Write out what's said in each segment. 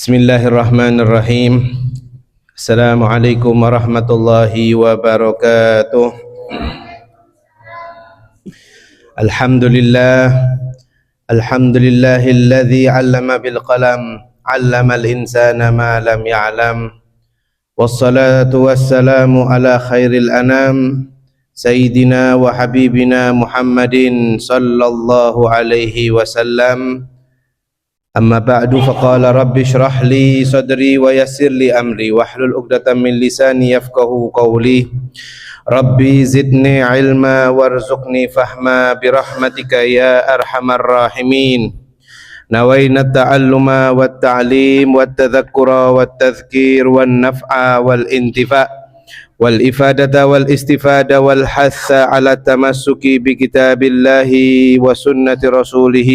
Bismillahirrahmanirrahim. Assalamualaikum warahmatullahi wabarakatuh. Alhamdulillah. Alhamdulillahilladzi 'allama bil qalam, 'allamal insana ma lam ya'lam. Wassalatu wassalamu ala khairil anam, sayyidina wa habibina Muhammadin sallallahu alaihi wasallam. Amma ba'du, faqala rabbi shrah li sadri wa yassir li amri wahlul 'uqdatam min lisani yafqahu qawli. Rabbi zidni ilma warzuqni fahma birahmatika ya arhamar rahimin. Nawaina ta'alluma wat ta'lim wat tadhakkura wat tadhkir wan naf'a wal intifa' wal ifadata wal istifada wal hatha ala tamassuki bi kitabillahi wa sunnati rasulih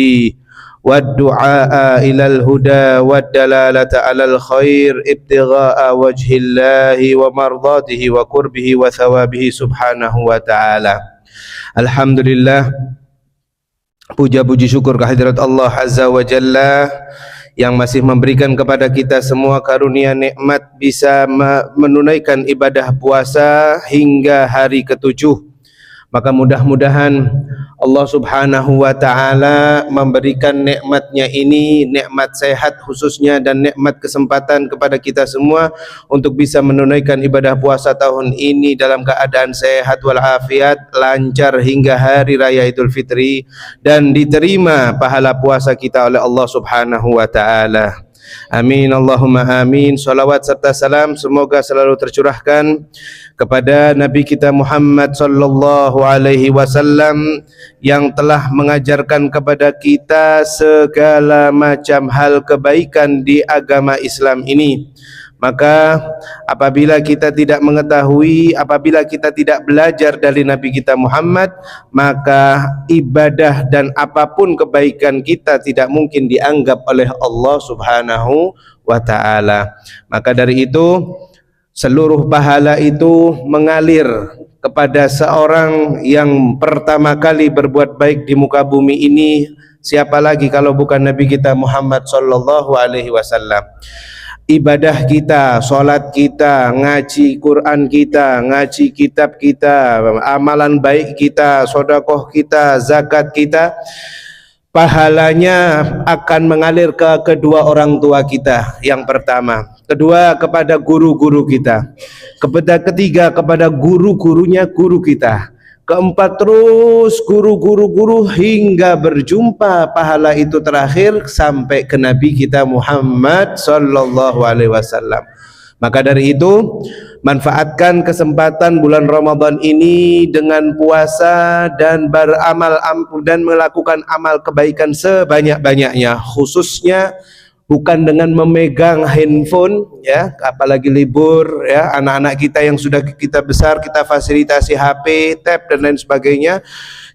والدعاء إلى الهدى والدلالة على الخير ابتغاء وجه الله ومرضاته وقربه وثوابه سبحانه وتعالى. Alhamdulillah, puja-puji syukur kehadirat Allah Azza wa Jalla yang masih memberikan kepada kita semua karunia nikmat bisa menunaikan ibadah puasa hingga hari ke-7. Maka mudah-mudahan Allah Subhanahu wa ta'ala memberikan nikmatnya ini, nikmat sehat khususnya dan nikmat kesempatan kepada kita semua untuk bisa menunaikan ibadah puasa tahun ini dalam keadaan sehat walafiat, lancar hingga hari raya Idul Fitri, dan diterima pahala puasa kita oleh Allah Subhanahu wa ta'ala. Amin Allahumma amin. Salawat serta salam semoga selalu tercurahkan kepada Nabi kita Muhammad sallallahu alaihi wasallam yang telah mengajarkan kepada kita segala macam hal kebaikan di agama Islam ini. Maka apabila kita tidak mengetahui, apabila kita tidak belajar dari Nabi kita Muhammad, maka ibadah dan apapun kebaikan kita tidak mungkin dianggap oleh Allah Subhanahu wa ta'ala. Maka dari itu seluruh pahala itu mengalir kepada seorang yang pertama kali berbuat baik di muka bumi ini. Siapa lagi kalau bukan Nabi kita Muhammad sallallahu alaihi wasallam. Ibadah kita, solat kita, ngaji Quran kita, ngaji kitab kita, amalan baik kita, sodakoh kita, zakat kita, pahalanya akan mengalir ke kedua orang tua kita yang pertama, kedua kepada guru-guru kita, ketiga kepada guru-gurunya guru kita, keempat terus guru-guru hingga berjumpa pahala itu terakhir sampai ke Nabi kita Muhammad sallallahu alaihi wasallam. Maka dari itu manfaatkan kesempatan bulan Ramadan ini dengan puasa dan beramal dan melakukan amal kebaikan sebanyak-banyaknya, khususnya bukan dengan memegang handphone ya, apalagi libur ya, anak-anak kita yang sudah kita besar kita fasilitasi HP, tab dan lain sebagainya,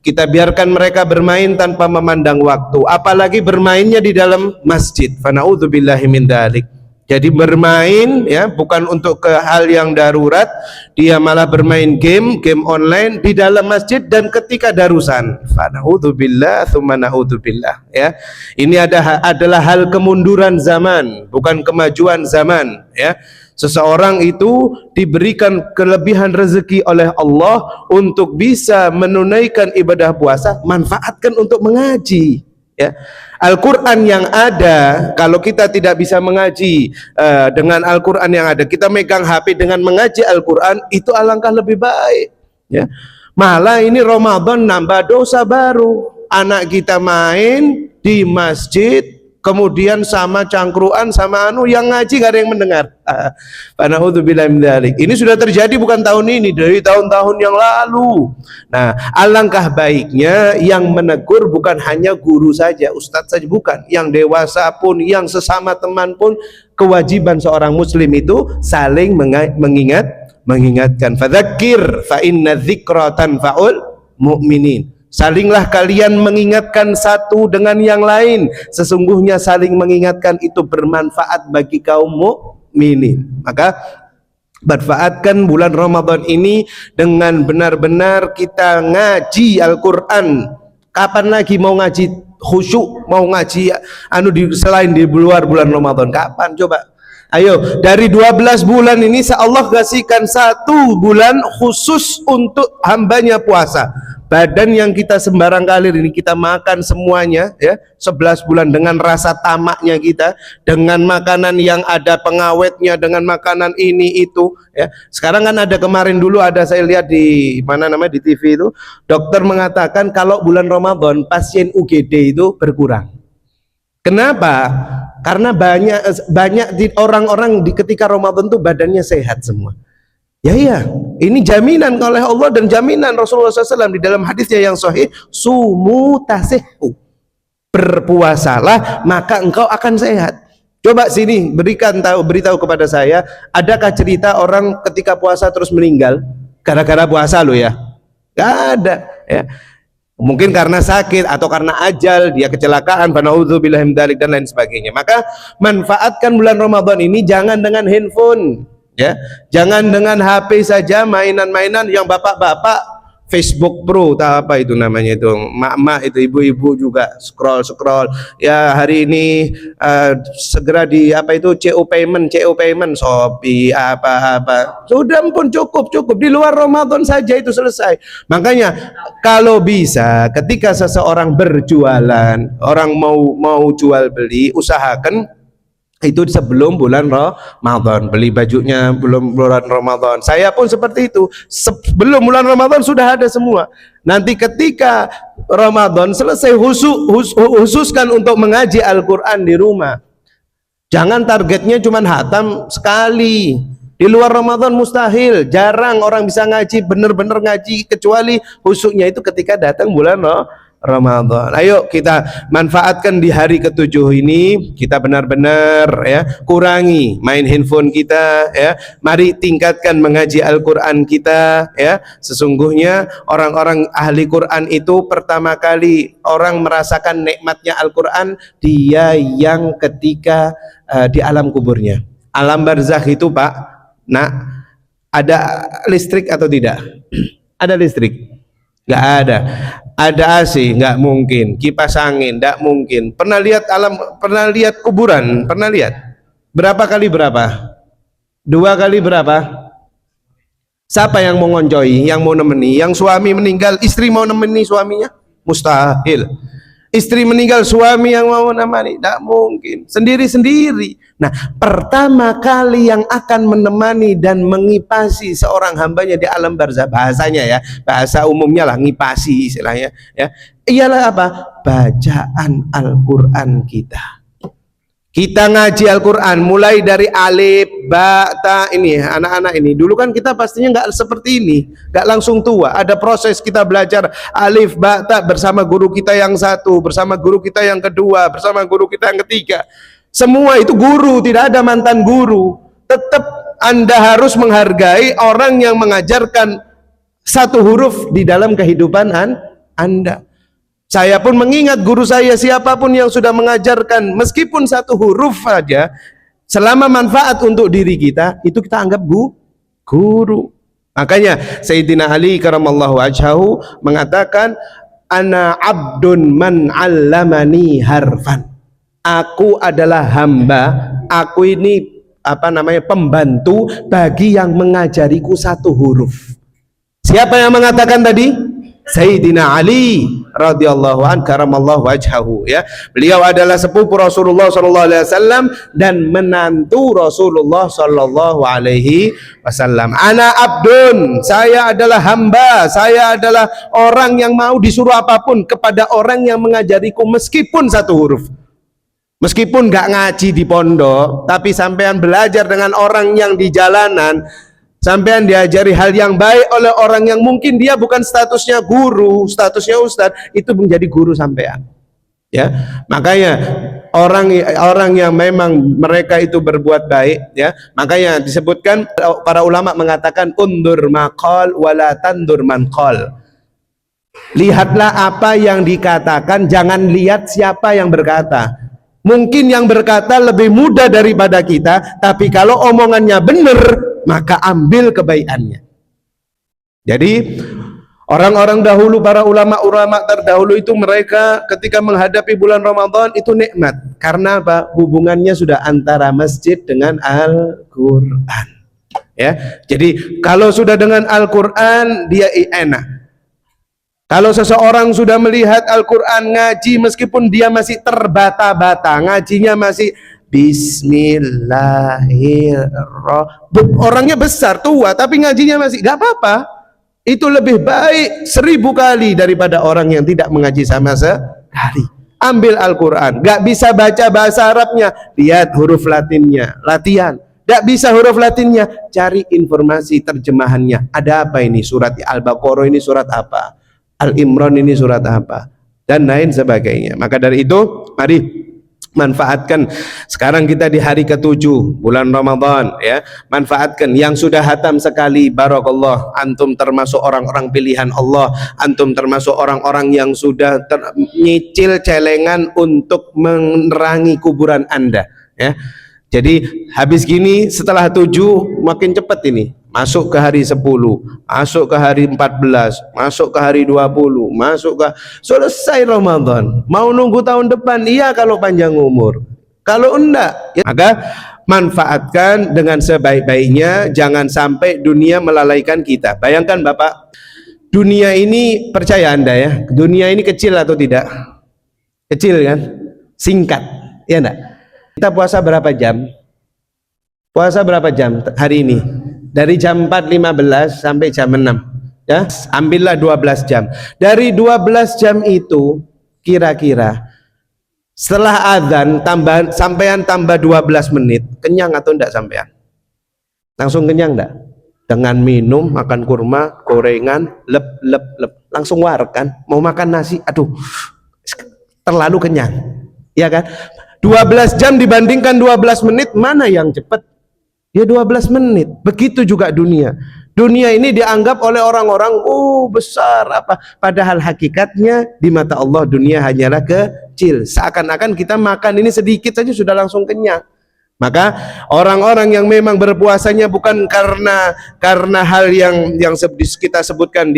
kita biarkan mereka bermain tanpa memandang waktu, apalagi bermainnya di dalam masjid. Fa na'udzubillahi min dzalik. Jadi bermain ya bukan untuk ke hal yang darurat, dia malah bermain game online di dalam masjid dan ketika darusan. Fa na'udzubillah tsumma na'udzubillah ya. Ini adalah hal kemunduran zaman, bukan kemajuan zaman ya. Seseorang itu diberikan kelebihan rezeki oleh Allah untuk bisa menunaikan ibadah puasa, manfaatkan untuk mengaji ya. Al-Quran yang ada, kalau kita tidak bisa mengaji dengan Al-Quran yang ada, kita megang HP dengan mengaji Al-Quran, itu alangkah lebih baik ya. Malah ini Ramadan nambah dosa baru. Anak kita main di masjid, kemudian sama cangkruan sama yang ngaji gak ada yang mendengar. Na'udzubillahi min dzalik. Ini sudah terjadi bukan tahun ini, dari tahun-tahun yang lalu. Nah, alangkah baiknya yang menegur bukan hanya guru saja, ustadz saja, bukan, yang dewasa pun, yang sesama teman pun, kewajiban seorang muslim itu saling mengingatkan. Fadzakir fa inna dzikra tanfa'ul mu'minin. Salinglah kalian mengingatkan satu dengan yang lain, sesungguhnya saling mengingatkan itu bermanfaat bagi kaum mukminin. Maka manfaatkan bulan Ramadan ini dengan benar-benar kita ngaji Al-Quran. Kapan lagi mau ngaji khusyuk, mau ngaji selain di luar bulan Ramadan? Kapan coba? Ayo, dari 12 bulan ini Allah kasihkan 1 bulan khusus untuk hambanya puasa. Badan yang kita sembarang kali ini kita makan semuanya ya, 11 bulan dengan rasa tamaknya kita, dengan makanan yang ada pengawetnya, dengan makanan ini itu ya. Sekarang kan ada, kemarin dulu ada saya lihat di mana namanya, di TV itu, dokter mengatakan kalau bulan Ramadan pasien UGD itu berkurang. Kenapa? Karena banyak orang-orang ketika Ramadan tuh badannya sehat semua. Ya iya, ini jaminan oleh Allah dan jaminan Rasulullah SAW di dalam hadisnya yang sahih, sumu tasihhu, berpuasalah maka engkau akan sehat. Coba sini beritahu kepada saya, adakah cerita orang ketika puasa terus meninggal gara-gara puasa lo ya? Gak ada ya. Mungkin karena sakit atau karena ajal, dia kecelakaan, fana'udzubillah min dzalik dan lain sebagainya. Maka manfaatkan bulan Ramadan ini jangan dengan handphone ya, jangan dengan HP saja, mainan-mainan yang bapak-bapak Facebook Pro, tak apa itu namanya itu, mak-mak itu, ibu-ibu juga scroll ya. Hari ini segera di apa itu, CO payment, Shopee apa sudah pun cukup di luar Ramadan saja itu selesai. Makanya kalau bisa ketika seseorang berjualan, orang mau jual beli, usahakan itu sebelum bulan Ramadan, beli bajunya belum bulan Ramadan. Saya pun seperti itu, sebelum bulan Ramadan sudah ada semua. Nanti ketika Ramadan selesai, khususkan untuk mengaji Al-Quran di rumah. Jangan targetnya cuma hatam sekali. Di luar Ramadan mustahil, jarang orang bisa ngaji, bener-bener ngaji, kecuali khususnya itu ketika datang bulan Ramadan. Ayo kita manfaatkan di hari ke-7 ini, kita benar-benar ya kurangi main handphone kita ya. Mari tingkatkan mengaji Al-Qur'an kita ya. Sesungguhnya orang-orang ahli Quran itu pertama kali orang merasakan nikmatnya Al-Qur'an dia yang ketika di alam kuburnya. Alam barzakh itu Pak, nah ada listrik atau tidak? Ada listrik? Nggak ada. Ada AC? Nggak mungkin. Kipas angin? Nggak mungkin. Pernah lihat kuburan? Pernah lihat? Berapa kali berapa? 2 kali berapa? Siapa yang mau ngoncoi? Yang mau nemeni? Yang suami meninggal, istri mau nemeni suaminya? Mustahil. Istri meninggal, suami yang mau menemani? Tidak mungkin. Sendiri-sendiri. Nah, pertama kali yang akan menemani dan mengipasi seorang hambanya di alam barzakh, bahasanya ya, bahasa umumnya lah, ngipasi istilahnya ya, ialah apa? Bacaan Al-Quran kita. Kita ngaji Al-Quran mulai dari alif, ba, ta, ini anak-anak ini. Dulu kan kita pastinya nggak seperti ini, nggak langsung tua. Ada proses kita belajar alif, ba, ta bersama guru kita yang satu, bersama guru kita yang kedua, bersama guru kita yang ketiga. Semua itu guru, tidak ada mantan guru. Tetap Anda harus menghargai orang yang mengajarkan satu huruf di dalam kehidupan Anda. Saya pun mengingat guru saya, siapapun yang sudah mengajarkan meskipun satu huruf saja, selama manfaat untuk diri kita, itu kita anggap guru. Makanya Sayyidina Ali karamallahu wajhahu mengatakan, ana abdun man 'allamani harfan. Aku adalah hamba, aku ini pembantu bagi yang mengajariku satu huruf. Siapa yang mengatakan tadi? Sayyidina Ali radhiyallahu anhu karamallahu wajhahu ya. Beliau adalah sepupu Rasulullah sallallahu alaihi wasallam dan menantu Rasulullah sallallahu alaihi wasallam. Ana abdun, saya adalah hamba, saya adalah orang yang mau disuruh apapun kepada orang yang mengajariku meskipun satu huruf. Meskipun gak ngaji di pondok, tapi sampean belajar dengan orang yang di jalanan, sampean diajari hal yang baik oleh orang yang mungkin dia bukan statusnya guru, statusnya ustadz, itu menjadi guru sampean. Ya, makanya orang yang memang mereka itu berbuat baik, ya, makanya disebutkan para ulama mengatakan undur maqal wala tandur manqal. Lihatlah apa yang dikatakan, jangan lihat siapa yang berkata. Mungkin yang berkata lebih muda daripada kita, tapi kalau omongannya benar, maka ambil kebaikannya. Jadi Orang-orang dahulu, para ulama-ulama terdahulu itu mereka ketika menghadapi bulan Ramadan itu nikmat. Karena apa? Hubungannya sudah antara masjid dengan Al-Quran. Ya, jadi kalau sudah dengan Al-Quran dia enak. Kalau seseorang sudah melihat Al-Quran ngaji, meskipun dia masih terbata-bata, ngajinya masih Bismillahirrahmanirrahim, orangnya besar, tua, tapi ngajinya masih gak apa-apa. Itu lebih baik 1000 kali daripada orang yang tidak mengaji sama sekali. Ambil Al-Quran, gak bisa baca bahasa Arabnya, lihat huruf Latinnya, latihan. Gak bisa huruf Latinnya, cari informasi terjemahannya. Ada apa ini? Surat Al-Baqarah ini surat apa? Al-Imran ini surat apa? Dan lain sebagainya. Maka dari itu, mari manfaatkan. Sekarang kita di hari ke-7 bulan Ramadan, ya. Manfaatkan yang sudah hatam sekali, barakallah, antum termasuk orang-orang pilihan Allah, antum termasuk orang-orang yang sudah nyicil celengan untuk menerangi kuburan Anda, ya. Jadi habis gini setelah 7 makin cepat ini. Masuk ke hari 10, masuk ke hari 14, masuk ke hari 20, masuk ke selesai Ramadan. Mau nunggu tahun depan? Iya kalau panjang umur. Kalau enggak, ya, maka manfaatkan dengan sebaik-baiknya. Jangan sampai dunia melalaikan kita. Bayangkan Bapak, dunia ini, percaya Anda ya, dunia ini kecil atau tidak? Kecil kan? Singkat, ya enggak? Kita puasa berapa jam? Puasa berapa jam hari ini? Dari jam 4.15 sampai jam 6, ya, ambillah 12 jam. Dari 12 jam itu kira-kira setelah azan sampean tambah 12 menit, kenyang atau enggak sampean? Langsung kenyang enggak? Dengan minum, makan kurma, gorengan, lep, langsung war kan? Mau makan nasi, aduh, terlalu kenyang, ya kan? 12 jam dibandingkan 12 menit, mana yang cepat? Ya 12 menit. Begitu juga dunia. Dunia ini dianggap oleh orang-orang besar apa, padahal hakikatnya di mata Allah dunia hanyalah kecil. Seakan-akan kita makan ini sedikit saja sudah langsung kenyang. Maka orang-orang yang memang berpuasanya bukan karena hal yang kita sebutkan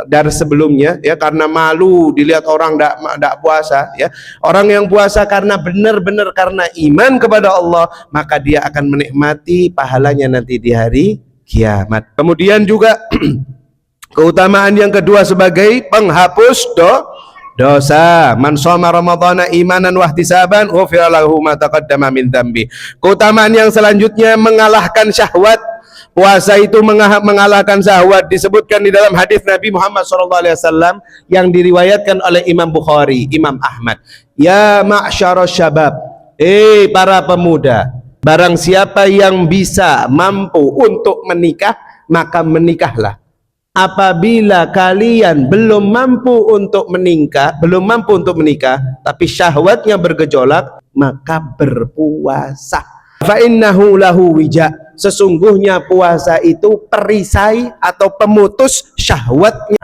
dari sebelumnya, ya, karena malu dilihat orang tidak puasa, ya. Orang yang puasa karena benar-benar karena iman kepada Allah, maka dia akan menikmati pahalanya nanti di hari kiamat. Kemudian juga keutamaan yang kedua sebagai penghapus dosa. Man shoma ramadhana imanan wahtisaban ghufira lahu ma taqaddama min dzambi. Keutamaan yang selanjutnya mengalahkan syahwat. Puasa itu mengalahkan syahwat, disebutkan di dalam hadis Nabi Muhammad SAW yang diriwayatkan oleh Imam Bukhari, Imam Ahmad. Ya ma'syarasy syabab, para pemuda, barang siapa yang bisa mampu untuk menikah, maka menikahlah. Apabila kalian belum mampu untuk menikah, tapi syahwatnya bergejolak, maka berpuasa. Fa innahu lahu wija. Sesungguhnya puasa itu perisai atau pemutus syahwatnya.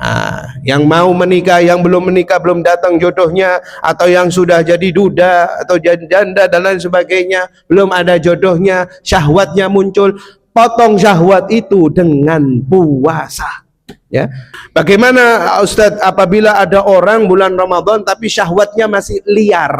Yang mau menikah, yang belum menikah, belum datang jodohnya, atau yang sudah jadi duda atau janda dan lain sebagainya, belum ada jodohnya, syahwatnya muncul, potong syahwat itu dengan puasa. Ya, bagaimana Ustadz apabila ada orang bulan Ramadan tapi syahwatnya masih liar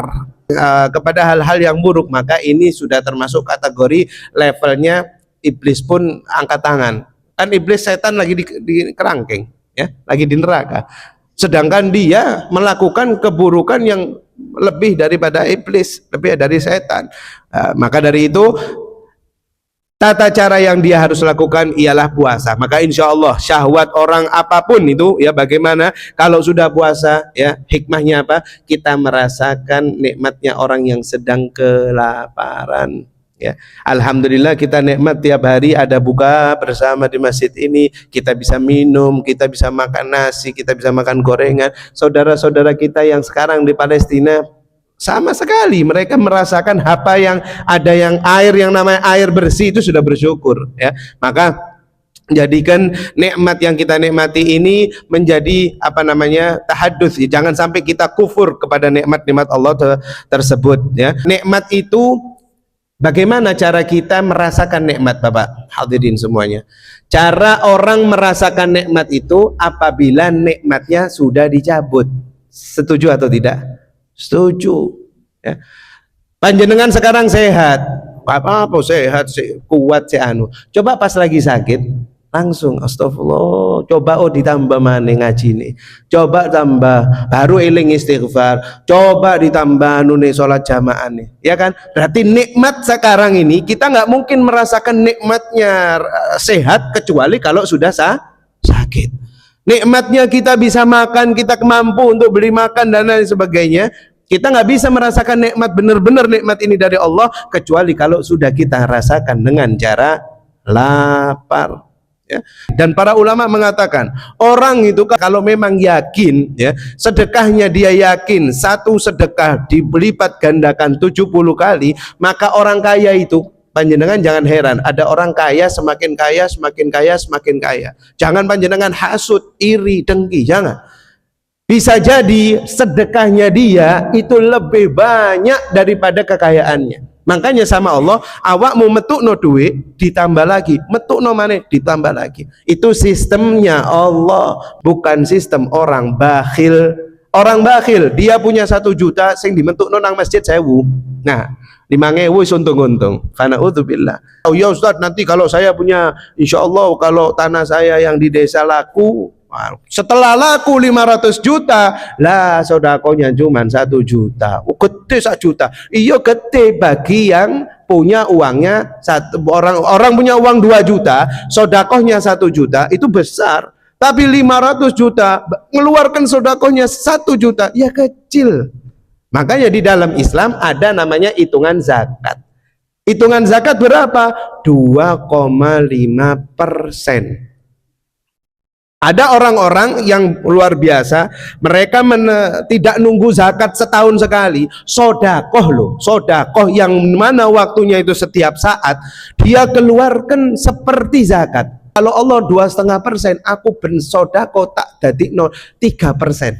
kepada hal-hal yang buruk? Maka ini sudah termasuk kategori levelnya iblis pun angkat tangan. Kan iblis, setan lagi di kerangkeng, ya, lagi di neraka. Sedangkan dia melakukan keburukan yang lebih daripada iblis, lebih dari setan. Maka dari itu tata cara yang dia harus lakukan ialah puasa. Maka insya Allah syahwat orang apapun itu, ya, bagaimana kalau sudah puasa, ya, hikmahnya apa? Kita merasakan nikmatnya orang yang sedang kelaparan, ya. Alhamdulillah kita nikmat tiap hari ada buka bersama di masjid ini, kita bisa minum, kita bisa makan nasi, kita bisa makan gorengan. Saudara-saudara kita yang sekarang di Palestina sama sekali mereka merasakan apa yang ada, yang air yang namanya air bersih itu sudah bersyukur, ya. Maka jadikan nikmat yang kita nikmati ini menjadi tahadduts. Jangan sampai kita kufur kepada nikmat-nikmat Allah tersebut, ya. Nikmat itu Bagaimana cara kita merasakan nikmat, Bapak hadirin semuanya? Cara orang merasakan nikmat itu apabila nikmatnya sudah dicabut. Setuju atau tidak? Setuju. Ya. Panjenengan sekarang sehat, apa sehat, kuat, anu. Coba pas lagi sakit, langsung astagfirullah, coba ditambah mana ngaji nih, coba tambah baru eling istighfar, coba ditambah nune sholat jamaah nih, ya kan? Berarti nikmat sekarang ini kita nggak mungkin merasakan nikmatnya sehat kecuali kalau sudah sakit. Nikmatnya kita bisa makan, kita mampu untuk beli makan dan lain sebagainya, kita nggak bisa merasakan nikmat, benar-benar nikmat ini dari Allah kecuali kalau sudah kita rasakan dengan cara lapar. Ya. Dan para ulama mengatakan orang itu kalau memang yakin, ya, sedekahnya dia yakin satu sedekah dilipat gandakan 70 kali, maka orang kaya itu, panjenengan jangan heran ada orang kaya semakin kaya semakin kaya semakin kaya. Jangan panjenengan hasut, iri, dengki, jangan. Bisa jadi sedekahnya dia itu lebih banyak daripada kekayaannya. Makanya sama Allah, awakmu metukno duit ditambah lagi, metukno maneh ditambah lagi. Itu sistemnya Allah, bukan sistem orang bakhil. Orang bakhil dia punya 1 juta sing dimetukno nang masjid 1000. Nah, 5.000 wis untung-untung. Fanaudzubillah. Oh ya Ustaz, nanti kalau saya punya, insya Allah kalau tanah saya yang di desa laku, setelah laku 500 juta lah sodakonya cuma 1 juta. Gede 1 juta. Iya gede bagi yang punya uangnya orang punya uang 2 juta, sodakohnya 1 juta itu besar. Tapi 500 juta mengeluarkan sodakohnya 1 juta ya kecil. Makanya di dalam Islam ada namanya hitungan zakat. Hitungan zakat berapa? 2,5%. Ada orang-orang yang luar biasa, mereka tidak nunggu zakat setahun sekali, sodakoh loh, sodakoh yang mana waktunya itu setiap saat, dia keluarkan seperti zakat. Kalau Allah 2,5%, aku bersodakoh tak jadi 3%.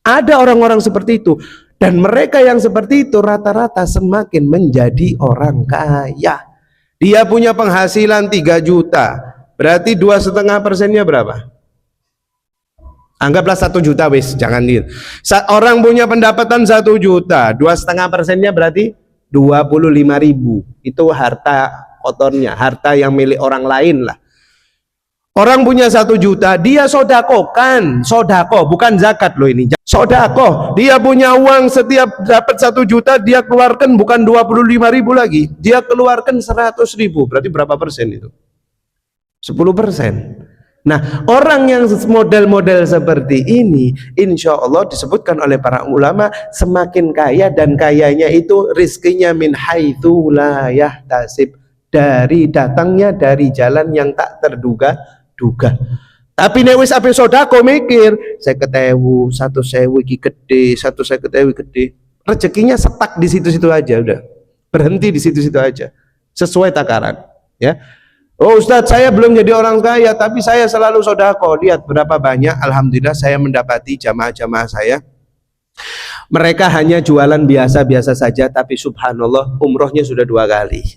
Ada orang-orang seperti itu, dan mereka yang seperti itu rata-rata semakin menjadi orang kaya. Dia punya penghasilan 3 juta, berarti 2,5%-nya berapa? Anggaplah 1 juta wis, jangan dir. Orang punya pendapatan 1 juta, 2,5%-nya berarti 25.000. Itu harta kotornya, harta yang milik orang lain lah. Orang punya 1 juta, dia sodakokan, sodako bukan zakat loh ini. Sodako, dia punya uang setiap dapat 1 juta, dia keluarkan bukan 25.000 lagi, dia keluarkan 100.000. Berarti berapa persen itu? 10%. Nah, orang yang model-model seperti ini, insya Allah disebutkan oleh para ulama semakin kaya, dan kayanya itu rizkinya min haitsu la yahtasib, dari datangnya dari jalan yang tak terduga-duga. Tapi nek wis ape sedekah mikir 50.000, 100.000 iki gede, 150.000 gede. Rezekinya setak di situ-situ aja udah. Berhenti di situ-situ aja. Sesuai takaran, ya. Oh Ustadz, saya belum jadi orang kaya, tapi saya selalu sodako. Lihat berapa banyak, alhamdulillah saya mendapati jamaah-jamaah saya. Mereka hanya jualan biasa-biasa saja, tapi subhanallah umrohnya sudah 2 kali.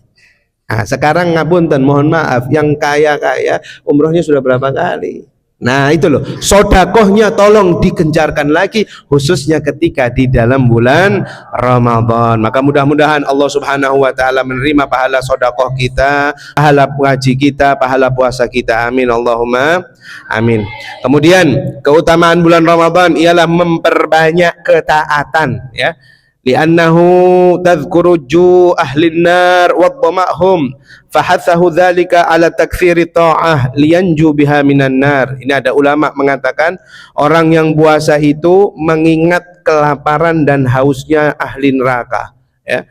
Nah, sekarang ngapunten, mohon maaf, yang kaya-kaya umrohnya sudah berapa kali? Nah itu loh, sodakohnya tolong digencarkan lagi, khususnya ketika di dalam bulan Ramadan. Maka mudah-mudahan Allah subhanahu wa ta'ala menerima pahala sodakoh kita, pahala ngaji kita, pahala puasa kita. Amin Allahumma amin. Kemudian keutamaan bulan Ramadan ialah memperbanyak ketaatan, ya. Li'annahu tadhkuru ju ahlin nar wa dhama'hum fahathahu dzalika ala taktsiri ta'ah liyanju biha minan nar. Ini ada ulama mengatakan orang yang puasa itu mengingat kelaparan dan hausnya ahli neraka, ya.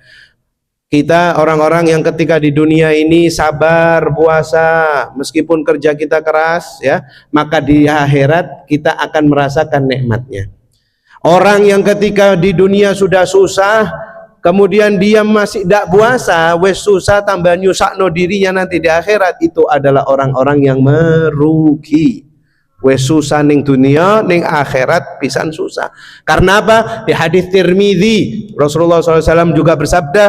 Kita orang-orang yang ketika di dunia ini sabar puasa meskipun kerja kita keras, ya, maka di akhirat kita akan merasakan nikmatnya. Orang yang ketika di dunia sudah susah, kemudian dia masih tidak puasa, wes susah tambah nyusakno dirinya nanti di akhirat, itu adalah orang-orang yang merugi. Wes susah ning dunia, ning akhirat pisan susah. Karena apa? Di hadis Tirmidzi, Rasulullah SAW juga bersabda,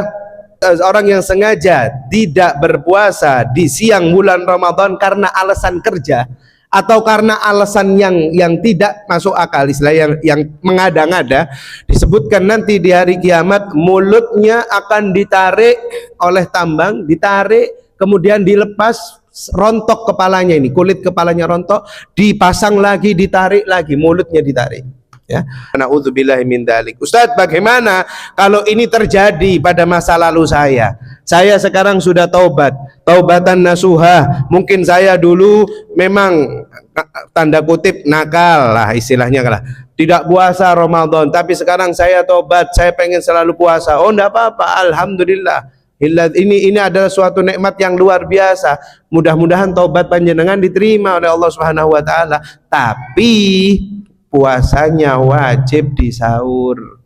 orang yang sengaja tidak berpuasa di siang bulan Ramadan karena alasan kerja atau karena alasan yang tidak masuk akal, istilah yang mengada-ngada, disebutkan nanti di hari kiamat mulutnya akan ditarik oleh tambang, ditarik kemudian dilepas, rontok kepalanya, ini kulit kepalanya rontok, dipasang lagi, ditarik lagi, mulutnya ditarik. Ya, na'udzubillahi min dzalik. Ustadz, bagaimana kalau ini terjadi pada masa lalu saya? Saya sekarang sudah taubat, taubatan nasuha. Mungkin saya dulu memang tanda kutip nakal lah istilahnya lah, tidak puasa Ramadan, tapi sekarang saya taubat, saya pengen selalu puasa. Oh, enggak apa-apa, alhamdulillah. Ini adalah suatu nikmat yang luar biasa. Mudah-mudahan taubat panjenengan diterima oleh Allah Subhanahu wa taala. Tapi puasanya wajib di sahur.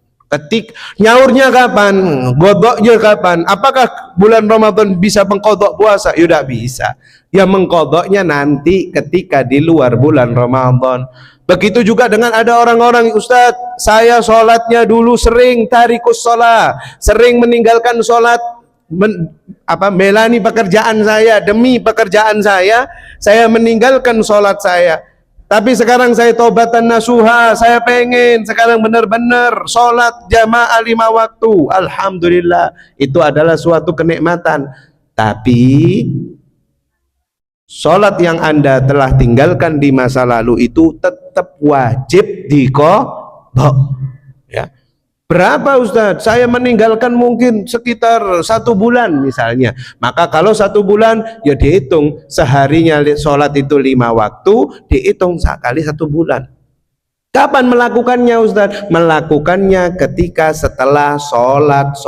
Nyaurnya kapan? Godoknya kapan? Apakah bulan Ramadan bisa mengkodok puasa? Ya tidak bisa. Ya mengkodoknya nanti ketika di luar bulan Ramadan. Begitu juga dengan ada orang-orang, Ustadz, saya sholatnya dulu sering tarikus sholat, sering meninggalkan sholat, melani pekerjaan saya, demi pekerjaan saya meninggalkan sholat saya. Tapi sekarang saya taubatan nasuha, saya pengen sekarang benar-benar sholat jamaah 5 waktu. Alhamdulillah, itu adalah suatu kenikmatan. Tapi sholat yang Anda telah tinggalkan di masa lalu itu tetap wajib diqodho. Ya. Berapa Ustadz? Saya meninggalkan mungkin sekitar 1 bulan misalnya. Maka kalau 1 bulan, ya dihitung seharinya sholat itu 5 waktu, dihitung sekali 1 bulan. Kapan melakukannya Ustadz? Melakukannya ketika setelah sholat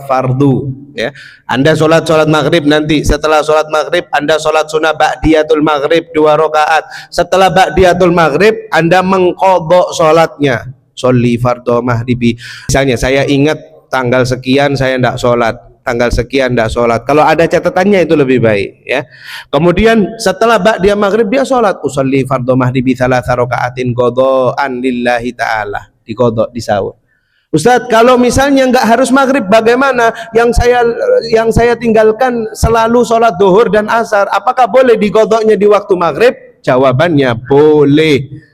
fardu. Ya. Anda sholat maghrib nanti, setelah sholat maghrib Anda sholat sunnah ba'diyatul maghrib 2 rakaat. Setelah ba'diyatul maghrib Anda mengqadha sholatnya. Sholli fardhu maghribi. Misalnya saya ingat tanggal sekian saya tidak sholat, tanggal sekian tidak sholat. Kalau ada catatannya itu lebih baik, ya. Kemudian setelah dia maghrib dia sholat, usolli fardhu maghribi 3 rakaatin qadhaan lillahi ta'ala, diqadha di sahur. Ustadz, kalau misalnya nggak harus maghrib, bagaimana? Yang saya tinggalkan selalu sholat duhur dan asar, apakah boleh diqadhanya di waktu maghrib? Jawabannya boleh.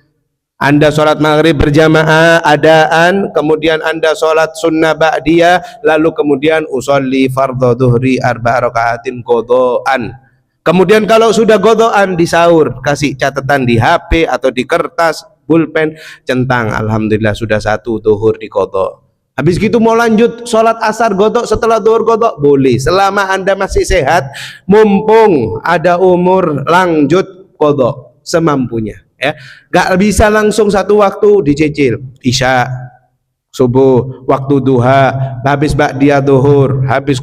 Anda sholat maghrib berjamaah adaan, kemudian Anda sholat sunnah ba'diyah, lalu kemudian usolli fardhu dhuhri 4 rakaatin qadhaan. Kemudian kalau sudah qadhaan di sahur, kasih catatan di HP atau di kertas, pulpen, centang, alhamdulillah sudah 1 duhur di qadha. Habis gitu mau lanjut sholat asar qadha, setelah duhur qadha, boleh. Selama Anda masih sehat, mumpung ada umur, lanjut qadha semampunya. Ya, gak bisa langsung 1 waktu dicicil. Isya, subuh, waktu duha, habis ba'diyah duhur, habis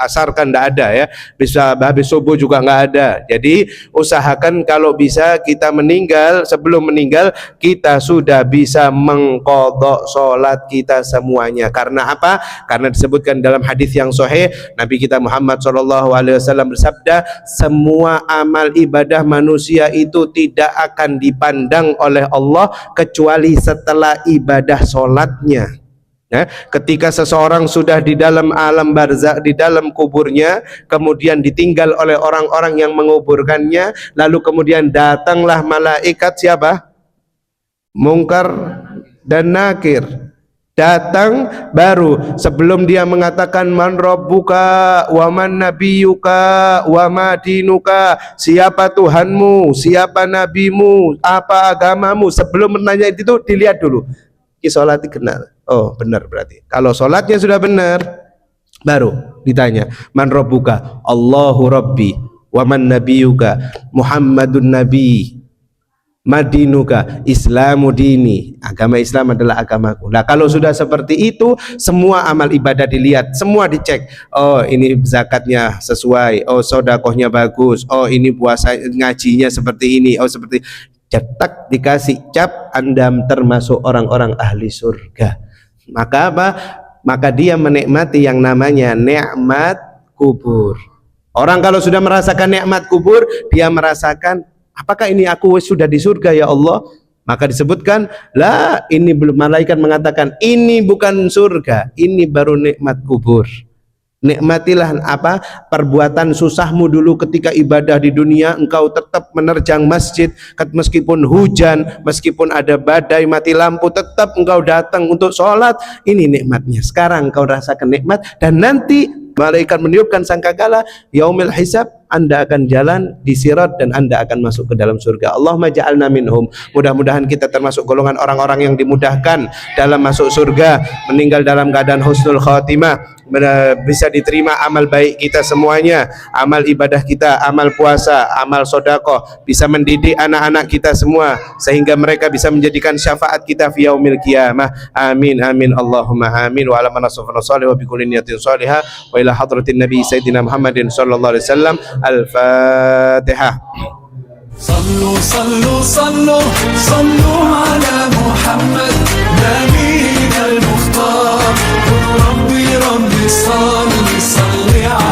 asar kan tidak ada, ya. Bisa habis subuh juga nggak ada. Jadi usahakan kalau bisa kita meninggal, sebelum meninggal kita sudah bisa mengqadha sholat kita semuanya. Karena apa? Karena disebutkan dalam hadis yang sahih, Nabi kita Muhammad SAW bersabda, semua amal ibadah manusia itu tidak akan dipandang oleh Allah kecuali setelah ibadah sholatnya. Ya, ketika seseorang sudah di dalam alam barzakh, di dalam kuburnya, kemudian ditinggal oleh orang-orang yang menguburkannya, lalu kemudian datanglah malaikat siapa? Mungkar dan nakir. Datang baru sebelum dia mengatakan man rabbuka wa man nabiyuka wa ma dinuka, siapa Tuhanmu, siapa nabimu, apa agamamu, sebelum menanya itu dilihat dulu sholat kenal. Oh benar, berarti kalau sholatnya sudah benar baru ditanya man rabbuka, Allahu rabbi, wa man nabiyuka, Muhammadun nabi, madinuka, Islamu dini, agama Islam adalah agamaku. Nah kalau sudah seperti itu, semua amal ibadah dilihat, semua dicek. Oh ini zakatnya sesuai, oh sodakohnya bagus, oh ini puasa ngajinya seperti ini, oh seperti, cetak dikasih cap, Anda termasuk orang-orang ahli surga. Maka apa? Maka dia menikmati yang namanya nikmat kubur. Orang kalau sudah merasakan nikmat kubur, dia merasakan, apakah ini aku sudah di surga ya Allah? Maka disebutkan, lah ini belum, malaikat mengatakan ini bukan surga, ini baru nikmat kubur. Nikmatilah perbuatan susahmu dulu ketika ibadah di dunia. Engkau tetap menerjang masjid meskipun hujan, meskipun ada badai, mati lampu, tetap engkau datang untuk sholat. Ini nikmatnya. Sekarang engkau rasakan nikmat, dan nanti malaikat meniupkan sangkakala yaumil hisab, Anda akan jalan di sirat dan Anda akan masuk ke dalam surga. Allahumma ja'alna minhum. Mudah-mudahan kita termasuk golongan orang-orang yang dimudahkan dalam masuk surga, meninggal dalam keadaan husnul khatimah, bisa diterima amal baik kita semuanya, amal ibadah kita, amal puasa, amal sedekah, bisa mendidik anak-anak kita semua sehingga mereka bisa menjadikan syafaat kita fi yaumil qiyamah. Amin amin Allahumma amin. Wa ala man salih wa bi kulli niyatin salihah wa ila hadratin nabi sayyidina Muhammadin sallallahu alaihi wasallam. Al-Fatihah. صلوا صلوا صلوا صلوا على محمد نبينا المختار. قل ربي ربي صل صل على